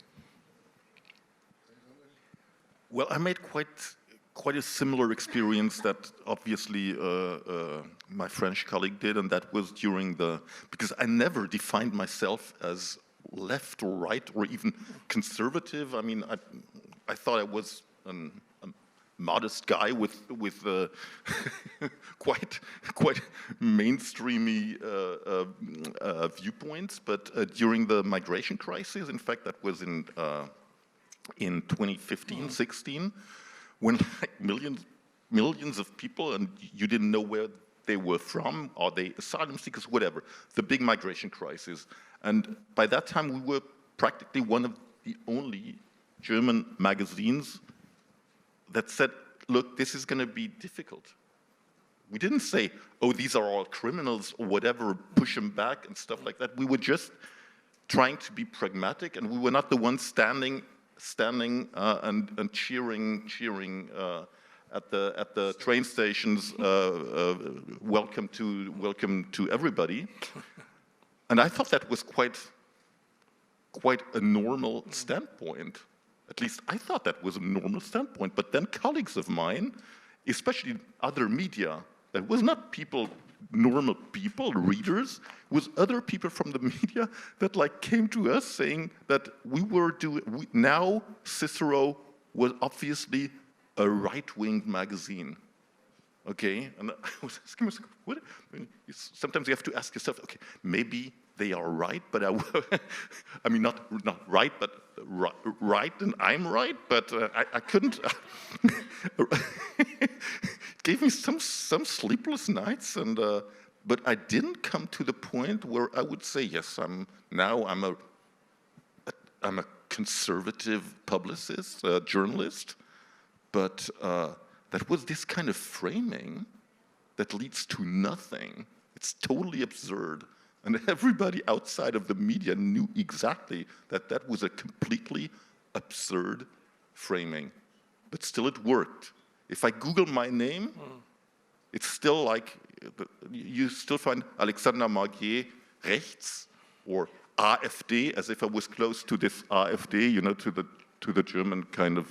Well, I made quite a similar experience that obviously my French colleague did, and that was because I never defined myself as left or right or even conservative. I mean, I thought I was a modest guy with quite mainstreamy viewpoints. But during the migration crisis, in fact, that was in 2015-16. When like millions of people, and you didn't know where they were from, are they asylum seekers, whatever, the big migration crisis. And by that time, we were practically one of the only German magazines that said, look, this is going to be difficult. We didn't say, oh, these are all criminals or whatever, push them back and stuff like that. We were just trying to be pragmatic, and we were not the ones standing and cheering at the train stations. Welcome to everybody. And I thought that was quite a normal standpoint. At least I thought that was a normal standpoint. But then colleagues of mine, especially other media, that was not normal people, readers, was other people from the media that like came to us saying that now Cicero was obviously a right-wing magazine. Okay, and I was asking myself, what? Sometimes you have to ask yourself, okay, maybe they are right, but I mean not right, but right, and I'm right, but I couldn't. Gave me some sleepless nights, and but I didn't come to the point where I would say, yes, I'm a conservative publicist, journalist. but that was this kind of framing that leads to nothing. It's totally absurd. And everybody outside of the media knew exactly that that was a completely absurd framing. But still it worked. If I Google my name, it's still like, you still find Alexander Margier rechts, or AfD, as if I was close to this AfD, you know, to the German kind of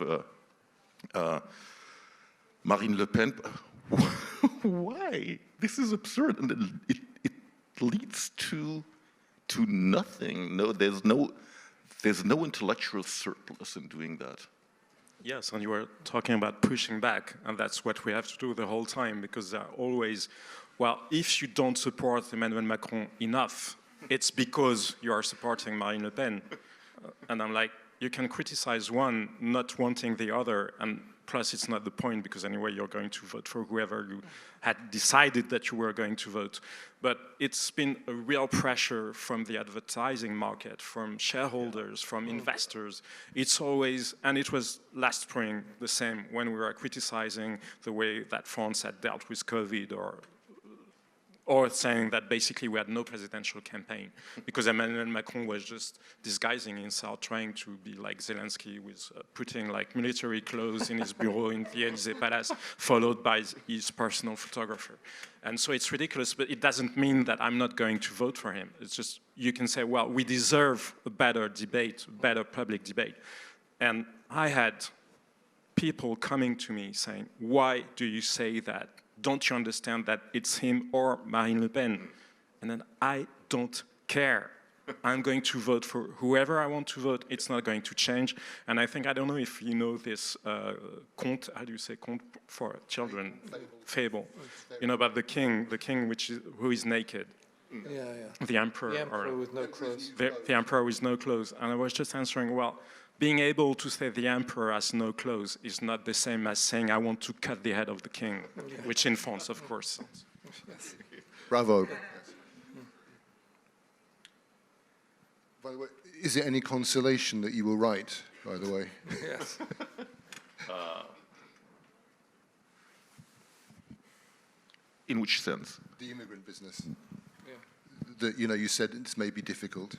Marine Le Pen. Why? This is absurd, and it leads to nothing. No, there's no intellectual surplus in doing that.
Yes, and you were talking about pushing back, and that's what we have to do the whole time, because there are always, well, if you don't support Emmanuel Macron enough, it's because you are supporting Marine Le Pen. And I'm like, you can criticize one, not wanting the other, and plus it's not the point, because anyway you're going to vote for whoever you had decided that you were going to vote. But it's been a real pressure from the advertising market, from shareholders, from investors. It's always, and it was last spring the same, when we were criticizing the way that France had dealt with COVID, or saying that basically we had no presidential campaign because Emmanuel Macron was just disguising himself, trying to be like Zelensky, with putting like military clothes in his bureau in the Élysée Palace, followed by his personal photographer. And so it's ridiculous, but it doesn't mean that I'm not going to vote for him. It's just, you can say, well, we deserve a better debate, a better public debate. And I had people coming to me saying, why do you say that? Don't you understand that it's him or Marine Le Pen? And then I don't care. I'm going to vote for whoever I want to vote. It's not going to change. And I think, I don't know if you know this conte, how do you say conte for children? Fable. You know about the king who is naked.
Yeah.
The emperor.
The emperor with no clothes.
The emperor with no clothes. And I was just answering, well, being able to say the emperor has no clothes is not the same as saying I want to cut the head of the king, which in France, of course.
Yes.
Bravo. By the way, is it any consolation that you were right, by the way?
Yes.
In which sense?
The immigrant business.
Yeah.
That, you know, you said it's maybe difficult.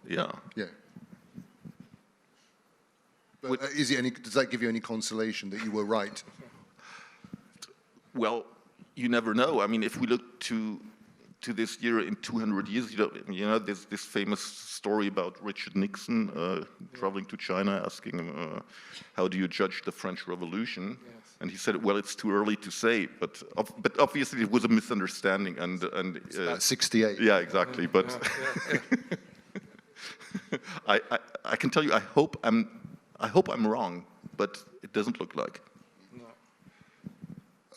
Yeah.
Yeah. But does that give you any consolation that you were right?
Well, you never know. I mean, if we look to this year in 200 years, you know, there's this famous story about Richard Nixon traveling to China, asking him, how do you judge the French Revolution? Yes. And he said, well, it's too early to say, but obviously it was a misunderstanding. And
it's about 68.
Yeah, exactly. But I can tell you, I hope I'm wrong, but it doesn't look like.
No.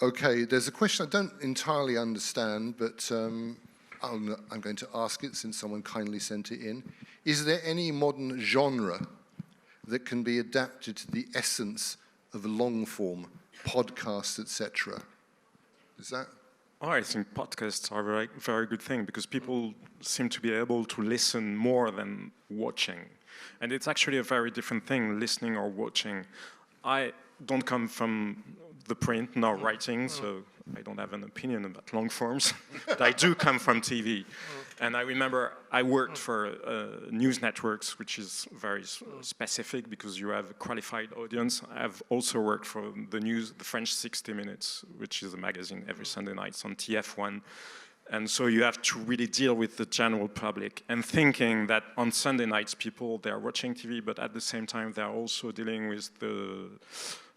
Okay, there's a question I don't entirely understand, but I'm going to ask it since someone kindly sent it in. Is there any modern genre that can be adapted to the essence of long form, podcasts, etc.? Is that?
Oh, I think podcasts are a very, very good thing because people seem to be able to listen more than watching. And it's actually a very different thing, listening or watching. I don't come from the print nor writing, so I don't have an opinion about long forms, but I do come from TV. And I remember I worked for news networks, which is very specific because you have a qualified audience. I've also worked for the French 60 Minutes, which is a magazine every Sunday nights on TF1. And so you have to really deal with the general public and thinking that on Sunday nights people, they're watching TV, but at the same time they're also dealing with the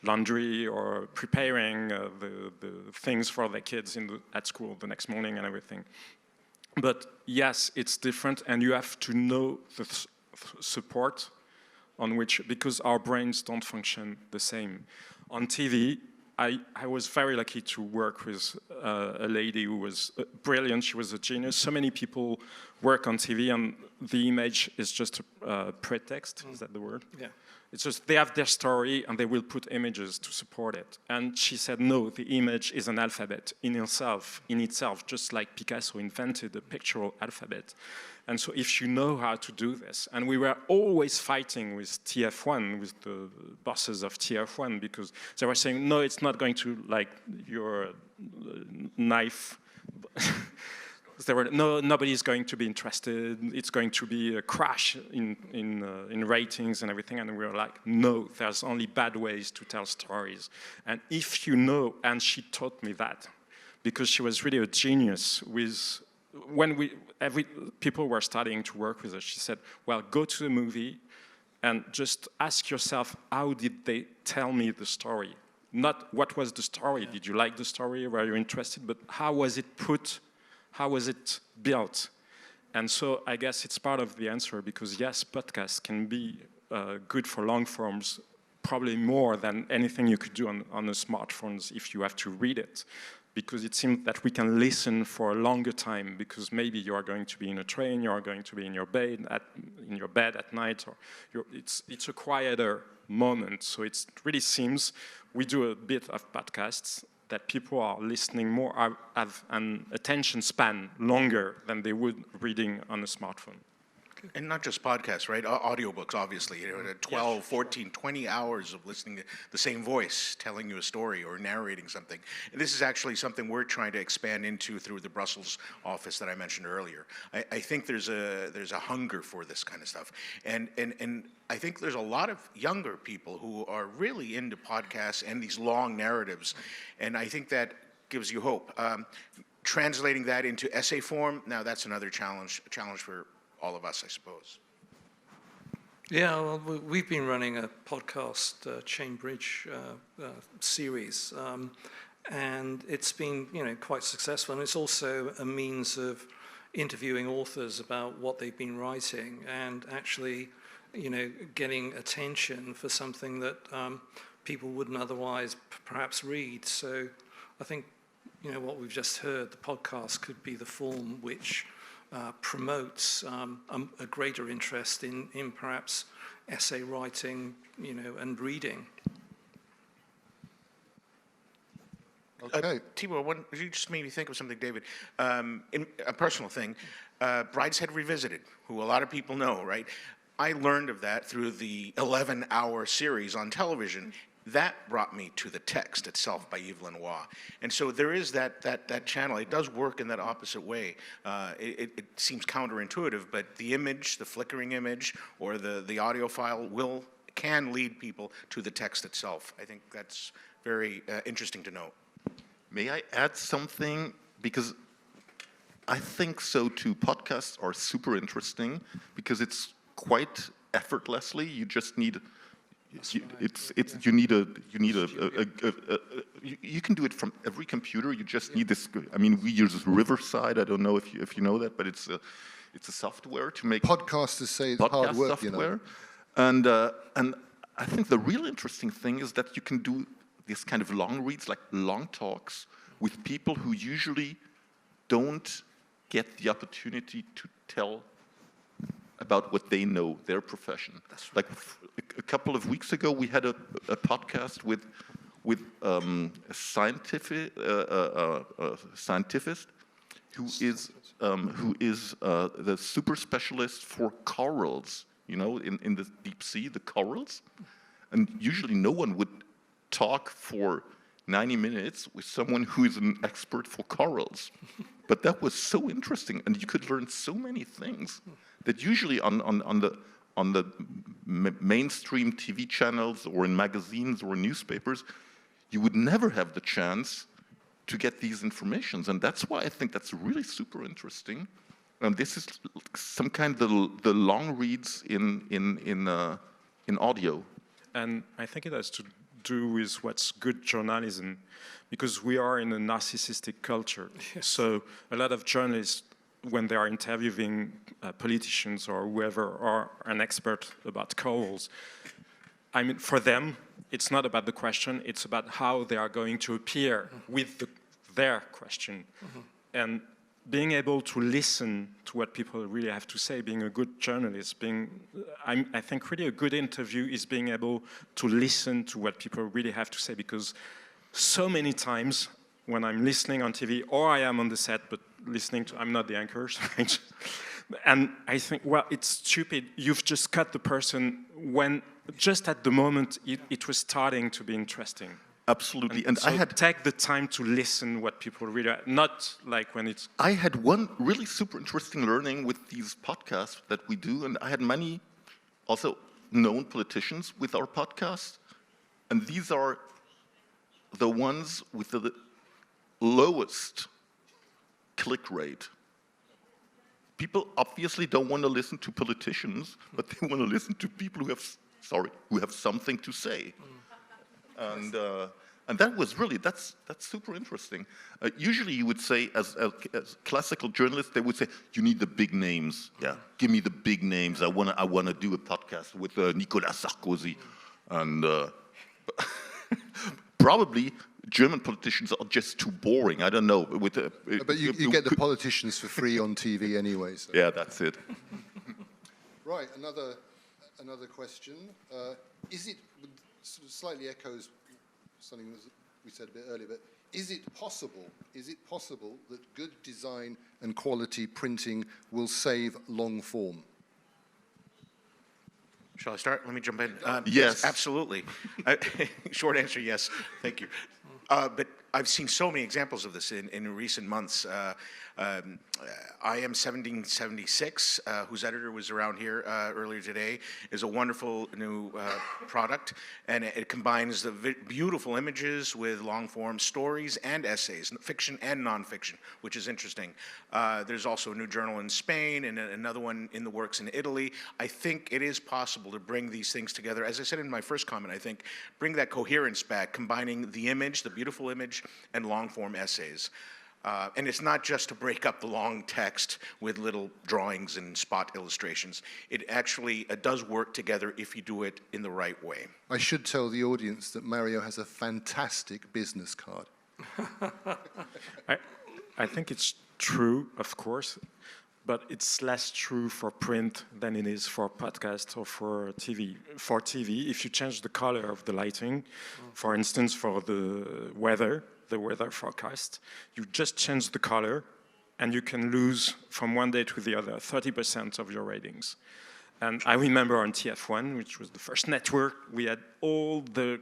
laundry or preparing the things for their kids at school the next morning and everything. But yes, it's different, and you have to know the support on which, because our brains don't function the same. On TV, I was very lucky to work with a lady who was brilliant. She was a genius. So many people work on TV, and the image is just a pretext. Is that the word?
Yeah.
It's just they have their story, and they will put images to support it. And she said, no, the image is an alphabet in itself, just like Picasso invented the pictorial alphabet. And so if you know how to do this, and we were always fighting with TF1, with the bosses of TF1, because they were saying, no, it's not going to, like, your knife. There were nobody's going to be interested. It's going to be a crash in ratings and everything. And we were like, no, there's only bad ways to tell stories. And if you know, and she taught me that, because she was really a genius with, when people were starting to work with her, she said, well, go to the movie and just ask yourself, how did they tell me the story? Not what was the story, did you like the story, were you interested, but how was it put, how was it built? And so I guess it's part of the answer, because yes, podcasts can be good for long forms, probably more than anything you could do on the smartphones if you have to read it. Because it seems that we can listen for a longer time, because maybe you are going to be in a train, you are going to be in your bed at night, or it's a quieter moment. So it really seems we do a bit of podcasts that people are listening more, have an attention span longer than they would reading on a smartphone.
And not just podcasts, right? Audiobooks, obviously. 12, 14, 20 hours of listening to the same voice telling you a story or narrating something. And this is actually something we're trying to expand into through the Brussels office that I mentioned earlier. I think there's a hunger for this kind of stuff. And I think there's a lot of younger people who are really into podcasts and these long narratives. And I think that gives you hope. Translating that into essay form, now that's another challenge for all of us, I suppose.
Yeah, well, we've been running a podcast, Chain Bridge series, and it's been, quite successful. And it's also a means of interviewing authors about what they've been writing and actually, getting attention for something that people wouldn't otherwise perhaps read. So I think, what we've just heard, the podcast could be the form which promotes a greater interest in perhaps essay writing, and reading.
Okay.
Tibor, you just made me think of something, David. In a personal thing, Brideshead Revisited, who a lot of people know, right? I learned of that through the 11-hour series on television. That brought me to the text itself by Yves Lenoir. And so there is that channel. It does work in that opposite way. It seems counterintuitive, but the image, the flickering image, or the audio file can lead people to the text itself. I think that's very interesting to note.
May I add something? Because I think so too. Podcasts are super interesting because it's quite effortlessly. You just need... You can do it from every computer. You just need this. I mean, we use Riverside. I don't know if you know that, but it's a software to make
podcasters say it's hard work,
software. And I think the real interesting thing is that you can do this kind of long reads, like long talks, with people who usually don't get the opportunity to tell about what they know, their profession. Right. Like a couple of weeks ago, we had a podcast with a scientist who is the super specialist for corals. In the deep sea, the corals, and usually no one would talk for 90 minutes with someone who is an expert for corals. But that was so interesting, and you could learn so many things that usually on the mainstream TV channels or in magazines or in newspapers, you would never have the chance to get these informations. And that's why I think that's really super interesting. And this is some kind of the long reads in audio.
And I think it has to do with what's good journalism, because we are in a narcissistic culture. Yes. So a lot of journalists, when they are interviewing politicians or whoever, or an expert about corals, I mean, for them, it's not about the question, it's about how they are going to appear with their question. Mm-hmm. And being able to listen to what people really have to say, being a good journalist, I think really a good interview is being able to listen to what people really have to say, because so many times when I'm listening on TV, or I am on the set, but I'm not the anchor, And I think, well, it's stupid. You've just cut the person when, just at the moment, it was starting to be interesting.
Absolutely.
And so
I had
take the time to listen what people read, not like when it's...
I had one really super interesting learning with these podcasts that we do, and I had many also known politicians with our podcast, and these are the ones with the lowest click rate. People obviously don't want to listen to politicians, but they want to listen to people who have something to say. And that was really, that's super interesting. Usually you would say, as classical journalists, they would say, you need the big names. Yeah, give me the big names. I wanna do a podcast with Nicolas Sarkozy. And probably German politicians are just too boring. I don't know.
But you get the politicians for free on TV anyway. So.
Yeah, that's it.
Right, another question. Is it, slightly echoes something we said a bit earlier, but is it possible that good design and quality printing will save long form?
Shall I start? Let me jump in.
Yes.
Absolutely. Short answer, yes. Thank you. But I've seen so many examples of this in recent months. I Am 1776, whose editor was around here earlier today, is a wonderful new product, and it combines the beautiful images with long-form stories and essays, fiction and nonfiction, which is interesting. There's also a new journal in Spain and another one in the works in Italy. I think it is possible to bring these things together. As I said in my first comment, I think bring that coherence back, combining the image, the beautiful image, and long-form essays. And it's not just to break up the long text with little drawings and spot illustrations. It actually does work together if you do it in the right way.
I should tell the audience that Mario has a fantastic business card.
I think it's true, of course, but it's less true for print than it is for podcast or for TV. For TV, if you change the color of the lighting, for instance, for the weather forecast, you just change the color and you can lose from one day to the other 30% of your ratings. And I remember on TF1, which was the first network, we had all the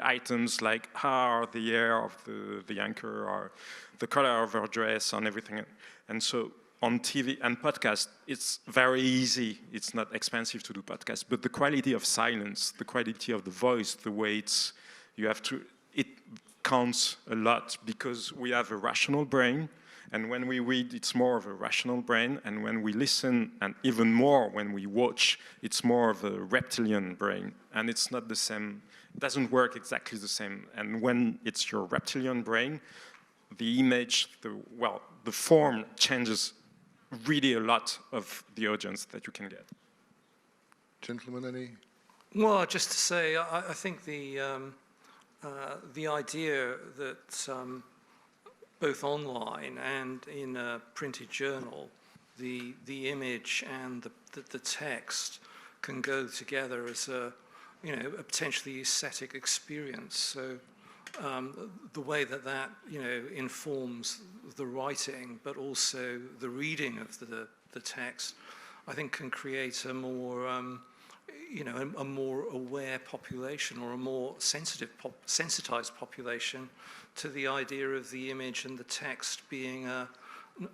items like how the hair of the anchor or the color of her dress and everything. And so on TV and podcast, it's very easy. It's not expensive to do podcasts, but the quality of silence, the quality of the voice, the way it counts a lot because we have a rational brain, and when we read, it's more of a rational brain, and when we listen, and even more when we watch, it's more of a reptilian brain, and it's not the same. It doesn't work exactly the same. And when it's your reptilian brain, the image, the form changes really a lot of the audience that you can get.
Gentlemen, any?
Well, just to say, I think the idea that both online and in a printed journal, the image and the text can go together as a potentially aesthetic experience. So the way that informs the writing, but also the reading of the text, I think can create a more a more aware population or a more sensitized population to the idea of the image and the text being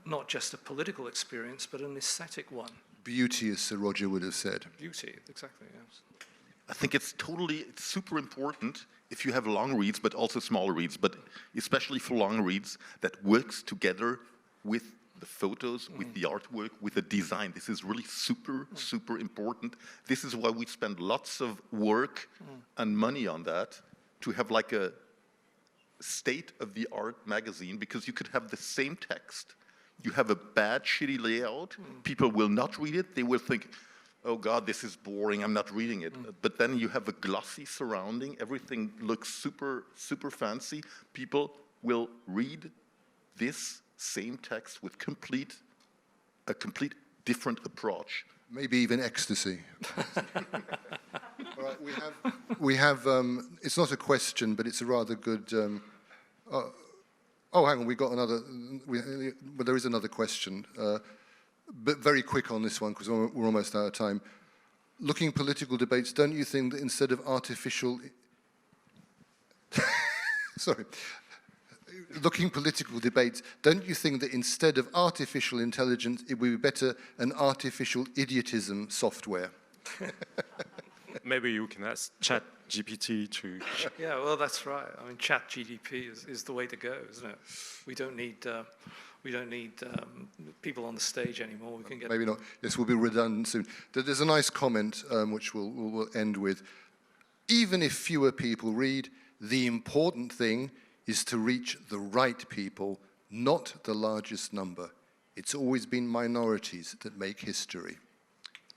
not just a political experience, but an aesthetic one.
Beauty, as Sir Roger would have said.
Beauty, exactly, yes.
I think it's super important if you have long reads, but also small reads, but especially for long reads, that works together with the photos, with the artwork, with the design. This is really super important. This is why we spend lots of work and money on that, to have like a state-of-the-art magazine, because you could have the same text. You have a bad, shitty layout. People will not read it. They will think, oh God, this is boring, I'm not reading it. But then you have a glossy surrounding, everything looks super fancy. People will read this same text with a complete different approach.
Maybe even ecstasy. All right, we have it's not a question, but it's a rather good, hang on, we got another, but there is another question. but very quick on this one because we're almost out of time. Looking political debates, don't you think that instead of artificial... Sorry. Looking political debates, don't you think that instead of artificial intelligence, it would be better an artificial idiotism software?
Maybe you can ask ChatGPT to...
Yeah, well, that's right. I mean, ChatGPT is the way to go, isn't it? We don't need people on the stage anymore. We can get...
Maybe not. This will be redundant soon. There's a nice comment which we'll end with. Even if fewer people read, the important thing is to reach the right people, not the largest number. It's always been minorities that make history.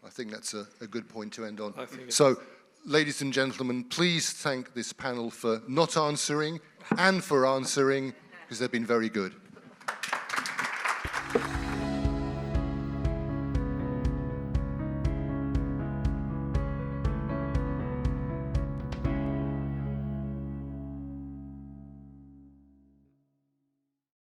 I think that's a good point to end on. So, ladies and gentlemen, please thank this panel for not answering and for answering, because they've been very good.